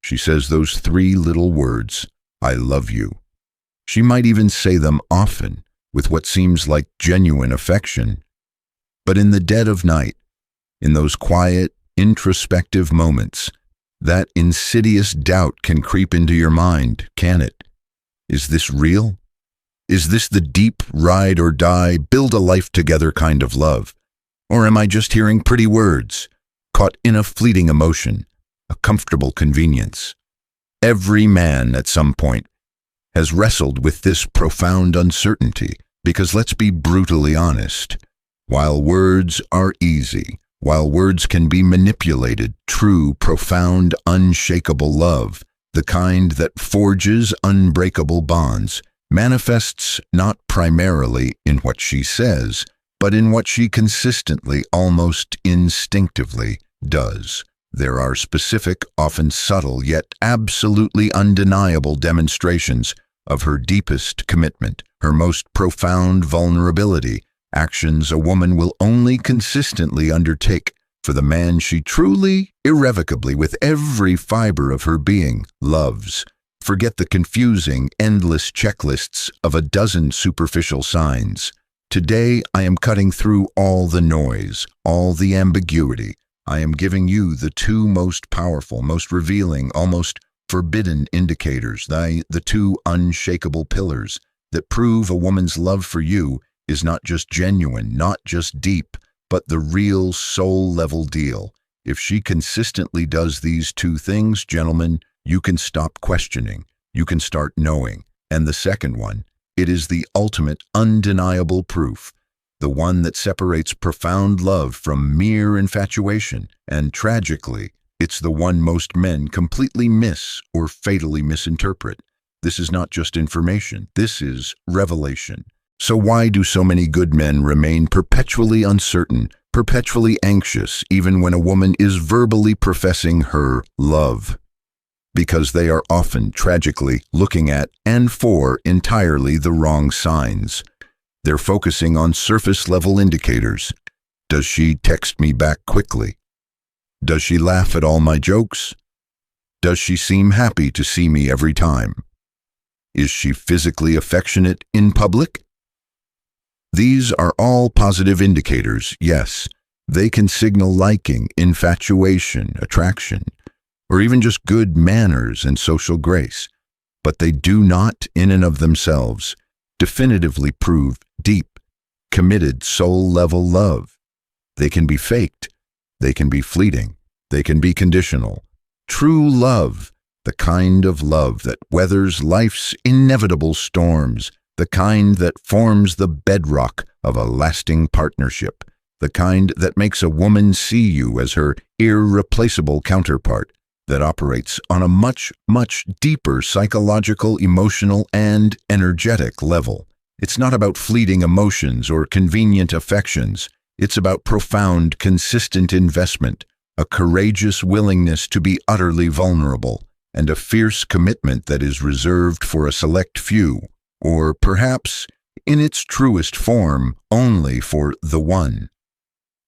She says those three little words, "I love you." She might even say them often, with what seems like genuine affection. But in the dead of night, in those quiet, introspective moments, that insidious doubt can creep into your mind, can it? Is this real? Is this the deep, ride or die, build a life together kind of love? Or am I just hearing pretty words, caught in a fleeting emotion, a comfortable convenience? Every man at some point has wrestled with this profound uncertainty, because let's be brutally honest, while words are easy, while words can be manipulated, true, profound, unshakable love, the kind that forges unbreakable bonds, manifests not primarily in what she says, but in what she consistently, almost instinctively, does. There are specific, often subtle, yet absolutely undeniable demonstrations of her deepest commitment, her most profound vulnerability, actions a woman will only consistently undertake for the man she truly, irrevocably, with every fiber of her being, loves. Forget the confusing, endless checklists of a dozen superficial signs. Today, I am cutting through all the noise, all the ambiguity. I am giving you the two most powerful, most revealing, almost forbidden indicators, the two unshakable pillars that prove a woman's love for you is not just genuine, not just deep, but the real soul-level deal. If she consistently does these two things, gentlemen, you can stop questioning. You can start knowing. And the second one, it is the ultimate undeniable proof, the one that separates profound love from mere infatuation. And tragically, it's the one most men completely miss or fatally misinterpret. This is not just information. This is revelation. So why do so many good men remain perpetually uncertain, perpetually anxious, even when a woman is verbally professing her love? Because they are often, tragically, looking at and for entirely the wrong signs. They're focusing on surface-level indicators. Does she text me back quickly? Does she laugh at all my jokes? Does she seem happy to see me every time? Is she physically affectionate in public? These are all positive indicators, yes. They can signal liking, infatuation, attraction, or even just good manners and social grace. But they do not, in and of themselves, definitively prove deep, committed, soul-level love. They can be faked. They can be fleeting. They can be conditional. True love, the kind of love that weathers life's inevitable storms, the kind that forms the bedrock of a lasting partnership, the kind that makes a woman see you as her irreplaceable counterpart, that operates on a much, much deeper psychological, emotional, and energetic level. It's not about fleeting emotions or convenient affections. It's about profound, consistent investment, a courageous willingness to be utterly vulnerable, and a fierce commitment that is reserved for a select few, or perhaps, in its truest form, only for the one.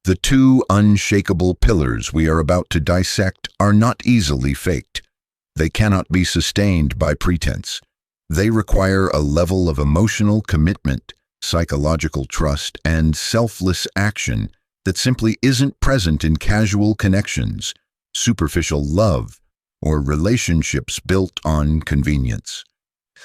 The two unshakable pillars we are about to dissect are not easily faked. They cannot be sustained by pretense. They require a level of emotional commitment, psychological trust, and selfless action that simply isn't present in casual connections, superficial love, or relationships built on convenience.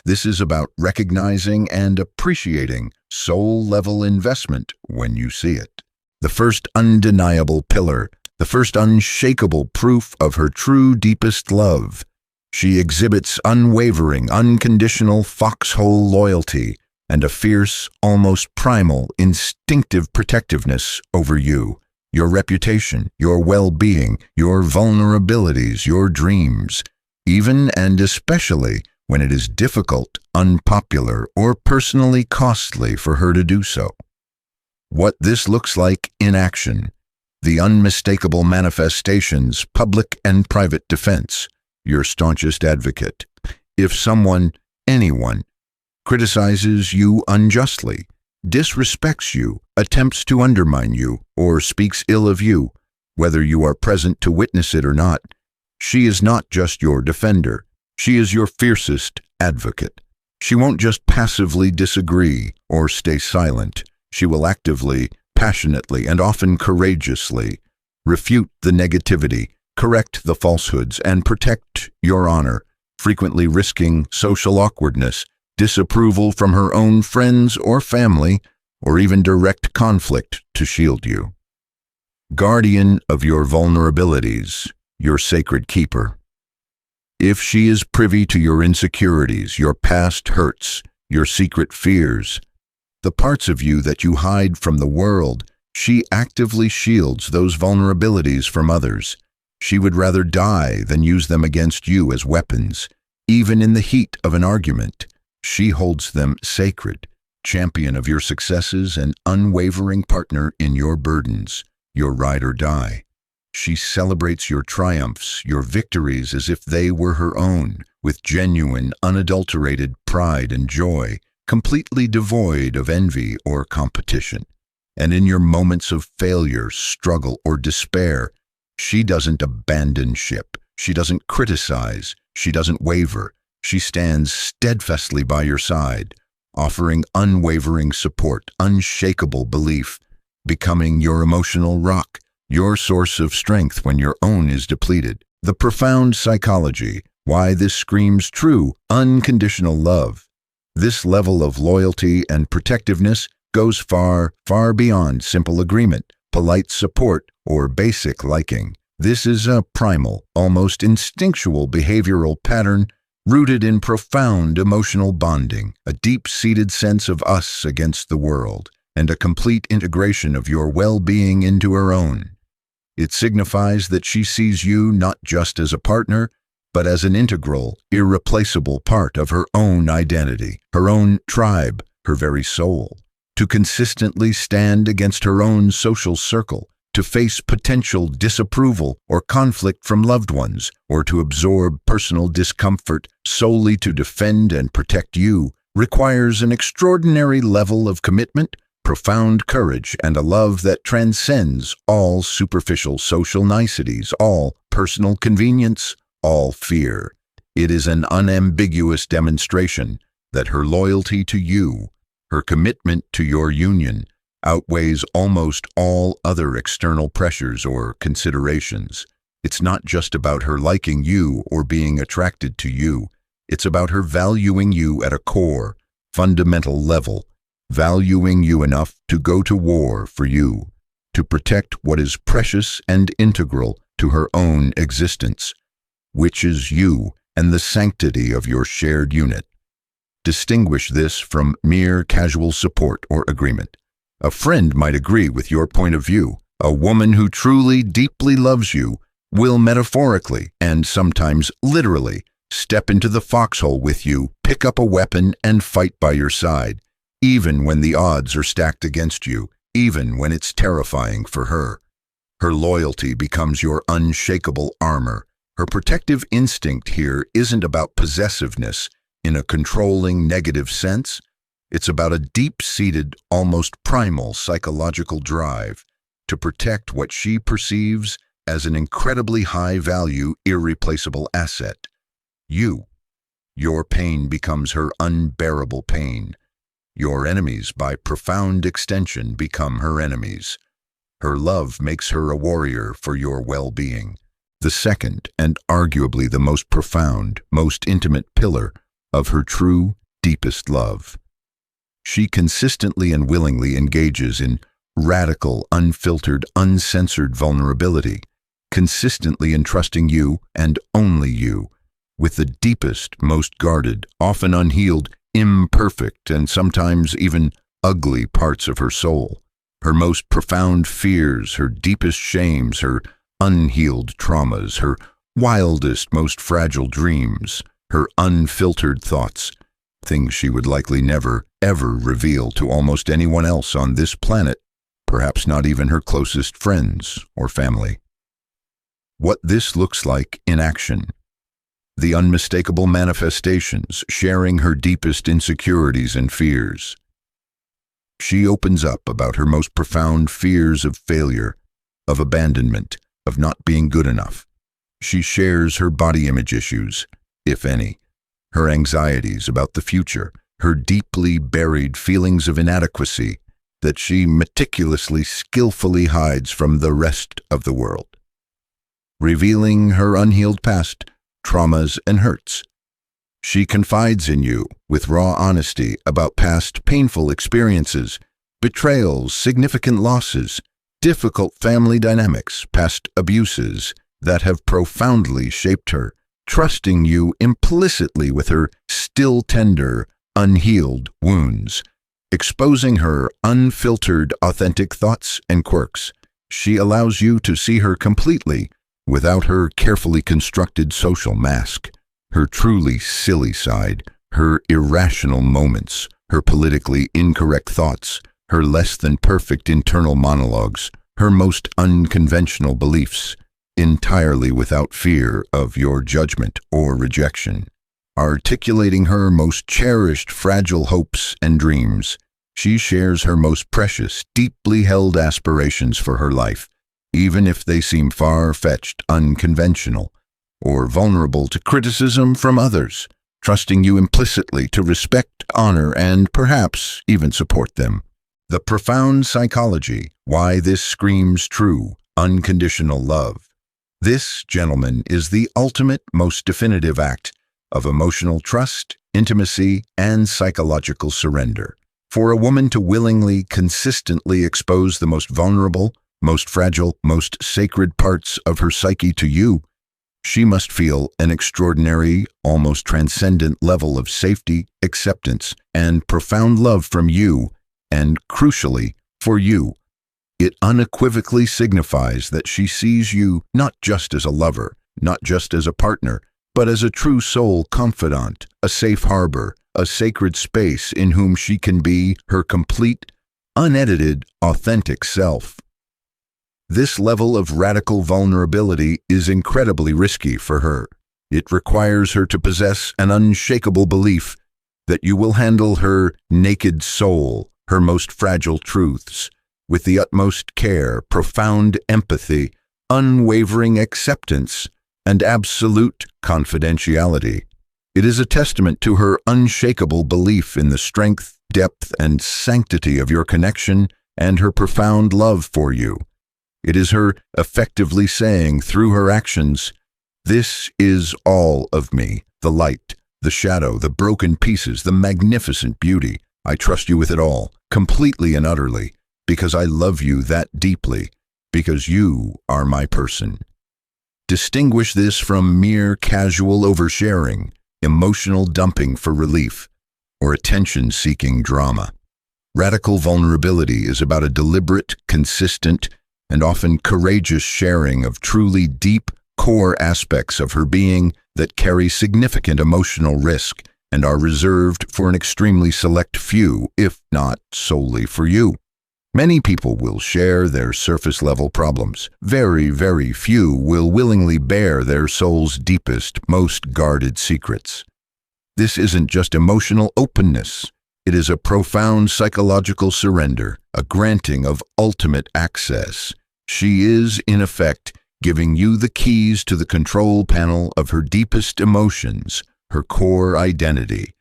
This is about recognizing and appreciating soul-level investment when you see it. The first undeniable pillar, the first unshakable proof of her true deepest love. She exhibits unwavering, unconditional foxhole loyalty and a fierce, almost primal, instinctive protectiveness over you, your reputation, your well-being, your vulnerabilities, your dreams, even and especially when it is difficult, unpopular, or personally costly for her to do so. What this looks like in action, the unmistakable manifestations, public and private defense, your staunchest advocate. If someone, anyone, criticizes you unjustly, disrespects you, attempts to undermine you, or speaks ill of you, whether you are present to witness it or not, She is not just your defender. She is your fiercest advocate. She won't just passively disagree or stay silent. She will actively, passionately, and often courageously refute the negativity, correct the falsehoods, and protect your honor, frequently risking social awkwardness, disapproval from her own friends or family, or even direct conflict to shield you. Guardian of your vulnerabilities, your sacred keeper. If she is privy to your insecurities, your past hurts, your secret fears, the parts of you that you hide from the world, she actively shields those vulnerabilities from others. She would rather die than use them against you as weapons. Even in the heat of an argument, she holds them sacred, champion of your successes and unwavering partner in your burdens, your ride or die. She celebrates your triumphs, your victories as if they were her own, with genuine, unadulterated pride and joy, completely devoid of envy or competition. And in your moments of failure, struggle, or despair, she doesn't abandon ship. She doesn't criticize. She doesn't waver. She stands steadfastly by your side, offering unwavering support, unshakable belief, becoming your emotional rock, your source of strength when your own is depleted. The profound psychology, why this screams true, unconditional love. This level of loyalty and protectiveness goes far, far beyond simple agreement, polite support, or basic liking. This is a primal, almost instinctual behavioral pattern rooted in profound emotional bonding, a deep-seated sense of us against the world, and a complete integration of your well-being into her own. It signifies that she sees you not just as a partner, but as an integral, irreplaceable part of her own identity, her own tribe, her very soul. To consistently stand against her own social circle, to face potential disapproval or conflict from loved ones, or to absorb personal discomfort solely to defend and protect you, requires an extraordinary level of commitment, profound courage, and a love that transcends all superficial social niceties, all personal convenience, all fear. It is an unambiguous demonstration that her loyalty to you, her commitment to your union, outweighs almost all other external pressures or considerations. It's not just about her liking you or being attracted to you. It's about her valuing you at a core, fundamental level, valuing you enough to go to war for you, to protect what is precious and integral to her own existence, which is you and the sanctity of your shared unit. Distinguish this from mere casual support or agreement. A friend might agree with your point of view. A woman who truly, deeply loves you will metaphorically, and sometimes literally, step into the foxhole with you, pick up a weapon, and fight by your side, even when the odds are stacked against you, even when it's terrifying for her. Her loyalty becomes your unshakable armor. Her protective instinct here isn't about possessiveness in a controlling, negative sense. It's about a deep-seated, almost primal psychological drive to protect what she perceives as an incredibly high-value, irreplaceable asset. You. Your pain becomes her unbearable pain. Your enemies, by profound extension, become her enemies. Her love makes her a warrior for your well-being. The second, and arguably the most profound, most intimate pillar of her true, deepest love. She consistently and willingly engages in radical, unfiltered, uncensored vulnerability, consistently entrusting you, and only you, with the deepest, most guarded, often unhealed, imperfect, and sometimes even ugly parts of her soul. Her most profound fears, her deepest shames, her unhealed traumas, her wildest, most fragile dreams, her unfiltered thoughts, things she would likely never, ever reveal to almost anyone else on this planet, perhaps not even her closest friends or family. What this looks like in action. The unmistakable manifestations, sharing her deepest insecurities and fears. She opens up about her most profound fears of failure, of abandonment, of not being good enough. She shares her body image issues, if any, her anxieties about the future, her deeply buried feelings of inadequacy that she meticulously, skillfully hides from the rest of the world, revealing her unhealed past, traumas, and hurts. She confides in you with raw honesty about past painful experiences, betrayals, significant losses, difficult family dynamics, past abuses that have profoundly shaped her, trusting you implicitly with her still tender, unhealed wounds, exposing her unfiltered, authentic thoughts and quirks. She allows you to see her completely without her carefully constructed social mask, her truly silly side, her irrational moments, her politically incorrect thoughts, her less than perfect internal monologues, her most unconventional beliefs, entirely without fear of your judgment or rejection. Articulating her most cherished fragile hopes and dreams, she shares her most precious, deeply held aspirations for her life, even if they seem far-fetched, unconventional, or vulnerable to criticism from others, trusting you implicitly to respect, honor, and perhaps even support them. The profound psychology, why this screams true, unconditional love. This, gentlemen, is the ultimate, most definitive act of emotional trust, intimacy, and psychological surrender. For a woman to willingly, consistently expose the most vulnerable, most fragile, most sacred parts of her psyche to you, she must feel an extraordinary, almost transcendent level of safety, acceptance, and profound love from you, and, crucially, for you. It unequivocally signifies that she sees you not just as a lover, not just as a partner, but as a true soul confidant, a safe harbor, a sacred space in whom she can be her complete, unedited, authentic self. This level of radical vulnerability is incredibly risky for her. It requires her to possess an unshakable belief that you will handle her naked soul, her most fragile truths, with the utmost care, profound empathy, unwavering acceptance, and absolute confidentiality. It is a testament to her unshakable belief in the strength, depth, and sanctity of your connection and her profound love for you. It is her effectively saying through her actions, "This is all of me, the light, the shadow, the broken pieces, the magnificent beauty. I trust you with it all, completely and utterly, because I love you that deeply, because you are my person." Distinguish this from mere casual oversharing, emotional dumping for relief, or attention-seeking drama. Radical vulnerability is about a deliberate, consistent, and often courageous sharing of truly deep, core aspects of her being that carry significant emotional risk and are reserved for an extremely select few, if not solely for you. Many people will share their surface-level problems. Very, very few will willingly bare their soul's deepest, most guarded secrets. This isn't just emotional openness. It is a profound psychological surrender, a granting of ultimate access. She is, in effect, giving you the keys to the control panel of her deepest emotions, her core identity,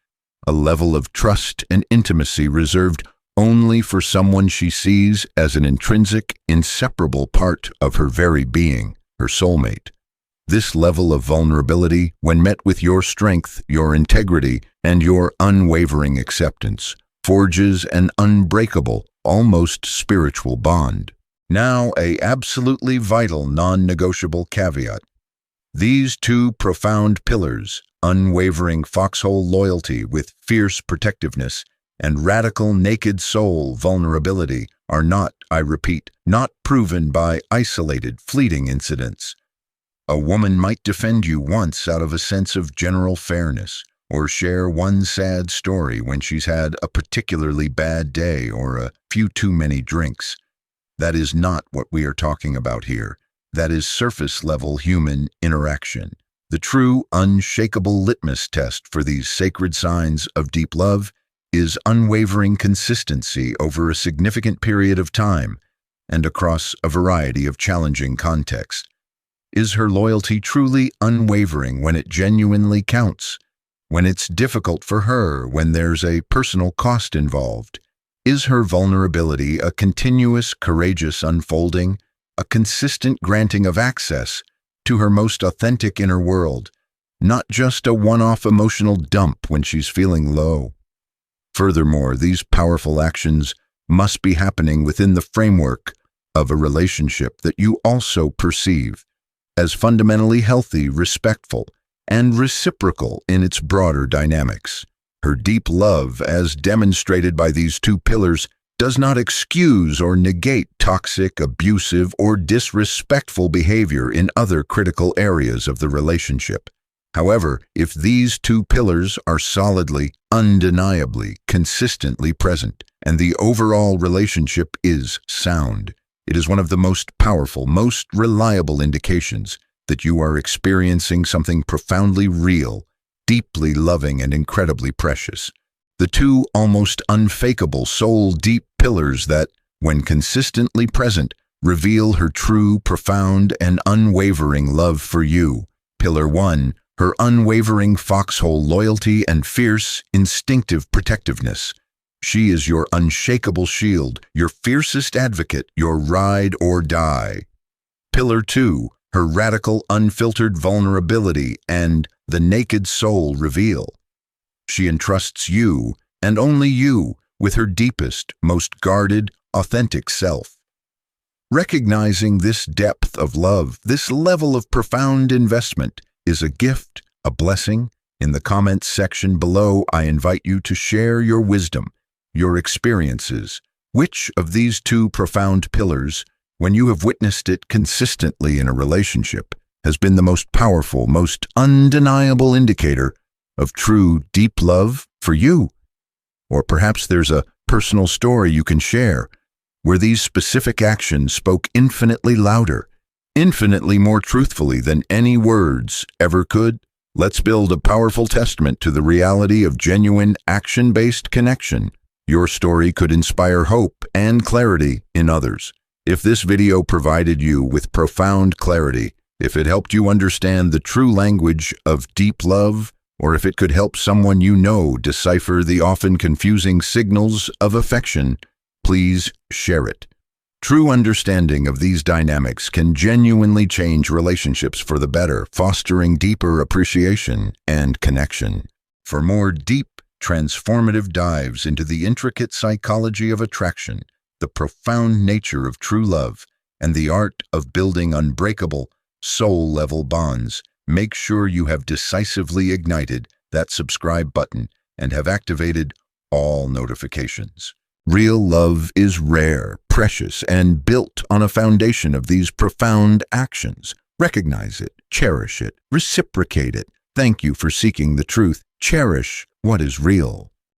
a level of trust and intimacy reserved only for someone she sees as an intrinsic, inseparable part of her very being, her soulmate. This level of vulnerability, when met with your strength, your integrity, and your unwavering acceptance, forges an unbreakable, almost spiritual bond. Now, a absolutely vital, non-negotiable caveat. These two profound pillars, unwavering foxhole loyalty with fierce protectiveness, and radical naked soul vulnerability, are not, I repeat, not proven by isolated, fleeting incidents. A woman might defend you once out of a sense of general fairness, or share one sad story when she's had a particularly bad day or a few too many drinks. That is not what we are talking about here. That is surface-level human interaction. The true, unshakable litmus test for these sacred signs of deep love is unwavering consistency over a significant period of time and across a variety of challenging contexts. Is her loyalty truly unwavering when it genuinely counts? When it's difficult for her, when there's a personal cost involved? Is her vulnerability a continuous, courageous unfolding, a consistent granting of access to her most authentic inner world, not just a one-off emotional dump when she's feeling low? Furthermore, these powerful actions must be happening within the framework of a relationship that you also perceive as fundamentally healthy, respectful, and reciprocal in its broader dynamics. Her deep love, as demonstrated by these two pillars, does not excuse or negate toxic, abusive, or disrespectful behavior in other critical areas of the relationship. However, if these two pillars are solidly, undeniably, consistently present, and the overall relationship is sound, it is one of the most powerful, most reliable indications that you are experiencing something profoundly real, deeply loving, and incredibly precious. The two almost unfakeable soul-deep pillars that, when consistently present, reveal her true, profound, and unwavering love for you. Pillar 1, her unwavering foxhole loyalty and fierce, instinctive protectiveness. She is your unshakable shield, your fiercest advocate, your ride or die. Pillar 2, her radical, unfiltered vulnerability and the naked soul reveal. She entrusts you, and only you, with her deepest, most guarded, authentic self. Recognizing this depth of love, this level of profound investment, is a gift, a blessing. In the comments section below, I invite you to share your wisdom, your experiences. Which of these two profound pillars, when you have witnessed it consistently in a relationship, has been the most powerful, most undeniable indicator of true, deep love for you? Or perhaps there's a personal story you can share where these specific actions spoke infinitely louder, infinitely more truthfully than any words ever could. Let's build a powerful testament to the reality of genuine, action-based connection. Your story could inspire hope and clarity in others. If this video provided you with profound clarity, if it helped you understand the true language of deep love, or if it could help someone you know decipher the often confusing signals of affection, please share it. True understanding of these dynamics can genuinely change relationships for the better, fostering deeper appreciation and connection. For more deep, transformative dives into the intricate psychology of attraction, the profound nature of true love, and the art of building unbreakable, soul-level bonds, make sure you have decisively ignited that subscribe button and have activated all notifications. Real love is rare, precious, and built on a foundation of these profound actions. Recognize it, cherish it, reciprocate it. Thank you for seeking the truth. Cherish what is real.